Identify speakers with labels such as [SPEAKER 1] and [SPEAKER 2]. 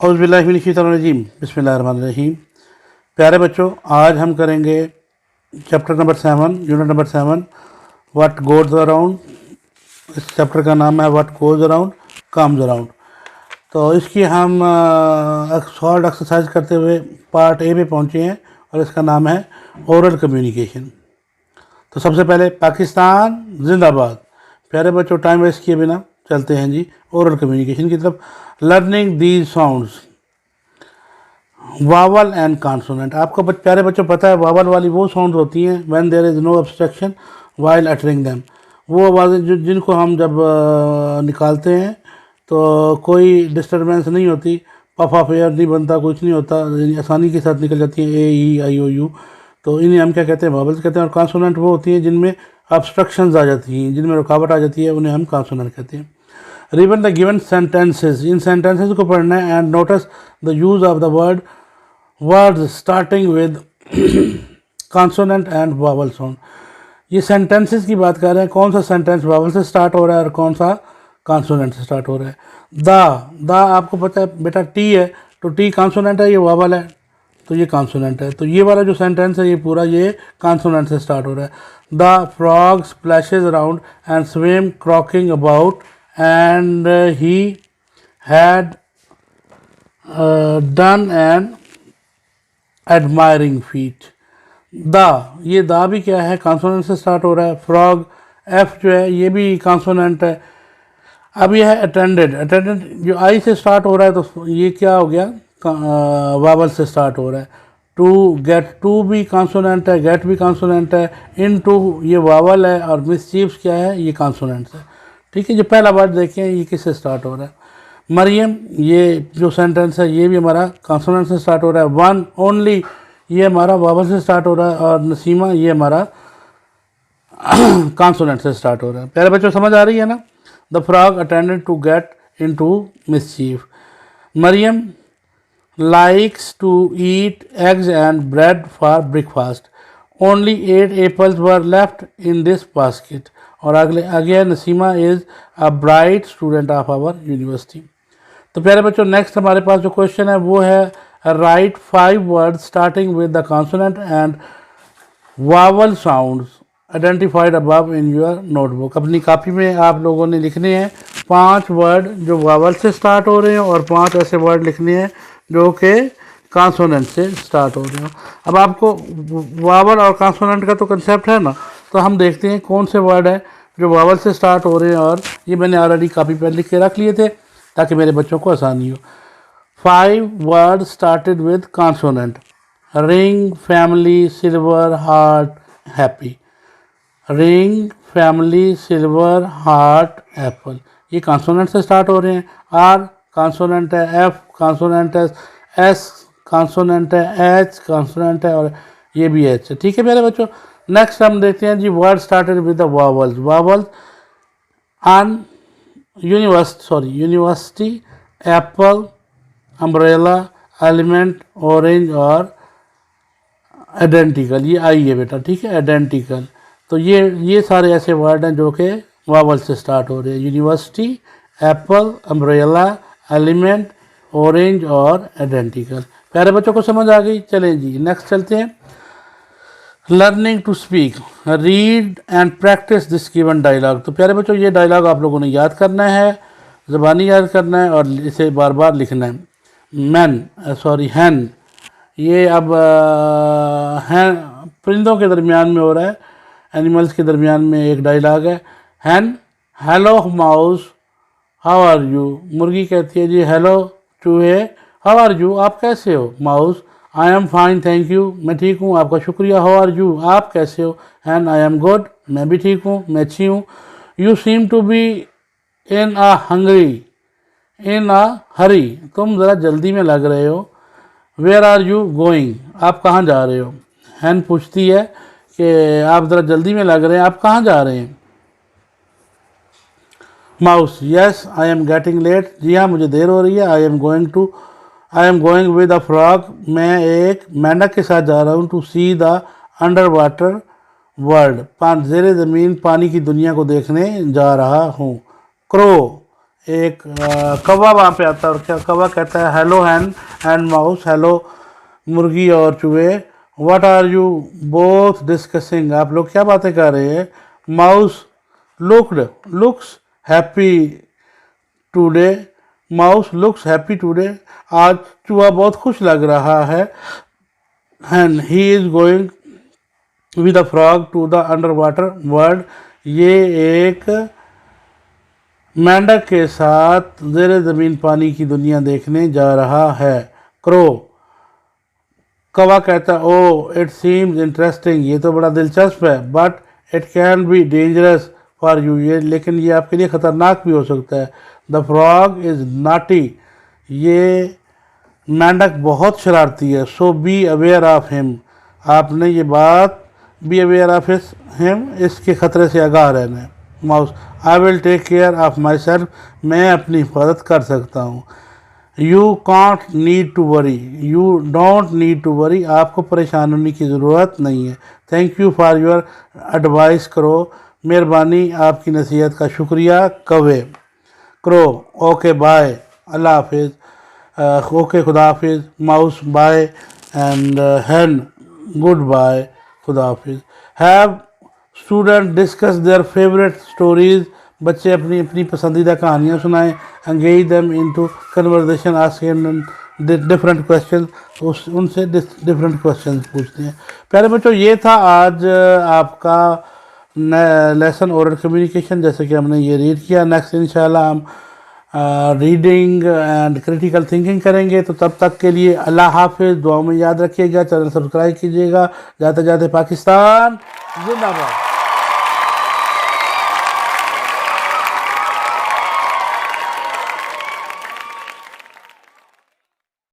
[SPEAKER 1] औज़ुबिल्लाहिमिनश्शैतानिर्रजीम बिस्मिल्लाहिर्रहमानिर्रहीम। प्यारे बच्चों, आज हम करेंगे chapter number 7, unit number 7, what goes around. इस चैप्टर का नाम है what goes around comes around. तो इसकी हम शॉर्ट एक्सरसाइज करते हुए पार्ट ए पे पहुँचे हैं और इसका नाम है ओरल कम्युनिकेशन। तो सबसे पहले पाकिस्तान जिंदाबाद। प्यारे बच्चों, टाइम वेस्ट किए बिना चलते हैं जी ओरल कम्युनिकेशन की तरफ। Learning these sounds, vowel and consonant. आपको प्यारे बच्चों पता है वावल वाली वो साउंड होती हैं when there is no obstruction while uttering them. वो आवाज़ें जिनको हम जब निकालते हैं तो कोई डिस्टर्बेंस नहीं होती, पफ ऑफ एयर नहीं बनता, कुछ नहीं होता, आसानी के साथ निकल जाती हैं, ए ई आई ओ यू। तो इन्हें हम क्या कहते हैं, वावल्स कहते हैं। और कॉन्सोनेंट वो होती हैं जिनमें ऑब्स्ट्रक्शंस आ जाती हैं, जिनमें रुकावट आ जाती है, उन्हें हम कॉन्सोनेंट कहते हैं। Read the given sentences, in sentences को पढ़ना है and notice the use of the words starting with consonant and vowel sound। ये sentences की बात कर रहे हैं, कौन सा sentence vowel से start हो रहा है और कौन सा consonant से start हो रहा है। द आपको पता है बेटा T है, तो T consonant है, ये vowel है, तो ये consonant है। तो ये वाला जो sentence है ये पूरा ये consonant से start हो रहा है। The frog splashes around and swam croaking about and he had done an admiring feat। ये दा भी क्या है, कॉन्सोनेंट से स्टार्ट हो रहा है। फ्रॉग एफ जो है ये भी कॉन्सोनेंट है। अब ये है अटेंडेड जो आई से स्टार्ट हो रहा है, तो ये क्या हो गया, वावल से स्टार्ट हो रहा है। टू गेट, टू भी कॉन्सोनेंट है, गेट भी कॉन्सोनेंट है। इन टू ये वावल है और मिसचीव्स क्या है, ये कॉन्सोनेंट्स है। ठीक है, जो पहला वर्ड देखें ये किससे स्टार्ट हो रहा है। मरियम, ये जो सेंटेंस है ये भी हमारा कॉन्सोनेंट से स्टार्ट हो रहा है। वन ओनली, ये हमारा वावल से स्टार्ट हो रहा है। और नसीमा, ये हमारा कॉन्सोनेंट से स्टार्ट हो रहा है। प्यारे बच्चों, समझ आ रही है ना। The frog attended to get into mischief. Mariam likes to eat eggs and bread for breakfast. Only 8 apples were left in this basket। और अगले again Naseema is a bright student of our university. तो प्यारे बच्चों, next हमारे पास जो question है वो है right 5 words starting with the consonant and vowel sounds identified above in your notebook. अपनी कॉपी में आप लोगों ने लिखने हैं 5 वर्ड जो वावल से स्टार्ट हो रहे हैं और 5 ऐसे वर्ड लिखने हैं जो कि कॉन्सोनेंट से स्टार्ट हो रहे हो। अब आपको वावल और कॉन्सोनेंट का तो कंसेप्ट है ना, तो हम देखते हैं कौन से वर्ड है जो वावल से स्टार्ट हो रहे हैं। और ये मैंने ऑलरेडी कॉपी पर लिख के रख लिए थे ताकि मेरे बच्चों को आसानी हो। 5 word started with consonant. Ring, family, silver, heart, happy. Ring, family, silver, heart, Apple, ये कॉन्सोनेंट से स्टार्ट हो रहे हैं। आर कॉन्सोनेंट है, एफ कॉन्सोनेंट है, एस कॉन्सोनेंट है, एच कॉन्सोनेंट है और ये भी एच है। ठीक है मेरे बच्चों, नेक्स्ट हम देखते हैं जी word started with the vowels. Vowels an, university, apple, umbrella, element, orange और आइडेंटिकल, ये आई है बेटा। ठीक है, आइडेंटिकल। तो ये सारे ऐसे वर्ड हैं जो कि वावल से स्टार्ट हो रहे हैं। University, apple, umbrella, element, orange और आइडेंटिकल। प्यारे बच्चों को समझ आ गई। चलें जी नेक्स्ट चलते हैं। Learning to speak, read and practice this given dialogue. तो प्यारे बच्चों, ये डायलॉग आप लोगों ने याद करना है, ज़बानी याद करना है और इसे बार बार लिखना है। हैन, ये अब हैन परिंदों के दरमियान में हो रहा है, एनिमल्स के दरमियान में एक डायलॉग है। Hen, hello mouse, how are you. मुर्गी कहती है जी हेलो चूहे, हाउ आर यू, आप कैसे हो। Mouse, I am fine thank you, मैं ठीक हूँ, आपका शुक्रिया। हाउ आर यू, आप कैसे हो। एंड आई एम गुड, मैं भी ठीक हूँ, मैं अच्छी हूँ। You seem to be in a hurry, तुम ज़रा जल्दी में लग रहे हो। वेयर आर यू गोइंग, आप कहाँ जा रहे हो। हैन पूछती है कि आप ज़रा जल्दी में लग रहे हैं, आप कहाँ जा रहे हैं। Mouse, yes I am getting late, जी हाँ मुझे देर हो रही है। I am going with a frog, मैं एक मेंढक के साथ जा रहा हूँ। To see the underwater world, ज़ेरे ज़मीन पानी की दुनिया को देखने जा रहा हूँ। क्रो, एक कौवा वहाँ पे आता है और क्या कौवा कहता है hello hen and mouse, hello मुर्गी और चूहे, what are you both discussing, आप लोग क्या बातें कर रहे हैं। Mouse looks happy today, mouse looks happy today, आज चूहा बहुत खुश लग रहा है। And he is going with a frog to the underwater world, ये एक मेंढक के साथ ज़ेरे ज़मीन पानी की दुनिया देखने जा रहा है। क्रो कौवा कहता है ओ इट सीम्स इंटरेस्टिंग, ये तो बड़ा दिलचस्प है, but it can be dangerous for you, ये लेकिन ये आपके लिए ख़तरनाक भी हो सकता है। द फ्रॉग इज़ नाटी, ये मेंढक बहुत शरारती है। सो बी अवेयर ऑफ हिम, आपने ये बात बी अवेयर ऑफ हिम, इसके ख़तरे से आगाह रहना है। Mouse I will take care of myself, मैं अपनी हिफाजत कर सकता हूँ। You can't need to worry, you don't need to worry, आपको परेशान होने की ज़रूरत नहीं है। Thank you for your advice करो, मेहरबानी आपकी नसीहत का शुक्रिया कौवे। क्रो ओके बाय, अल्लाह हाफिज़, ओके खुदा हाफिज़, mouse bye and hen goodbye, खुदा हाफिज़। Have student discuss their favourite stories, बच्चे अपनी अपनी पसंदीदा कहानियाँ सुनाएं। Engage them into conversation, ask different question, उनसे डिफरेंट क्वेश्चन पूछते हैं। प्यारे बच्चों, ये था आज आपका लेसन ओरल कम्युनिकेशन, जैसे कि हमने ये रीड किया। नेक्स्ट इंशाल्लाह हम रीडिंग एंड क्रिटिकल थिंकिंग करेंगे। तो तब तक के लिए अल्लाह हाफिज़, दुआ में याद रखिएगा, चैनल सब्सक्राइब कीजिएगा। जाते जाते पाकिस्तान जिंदाबाद।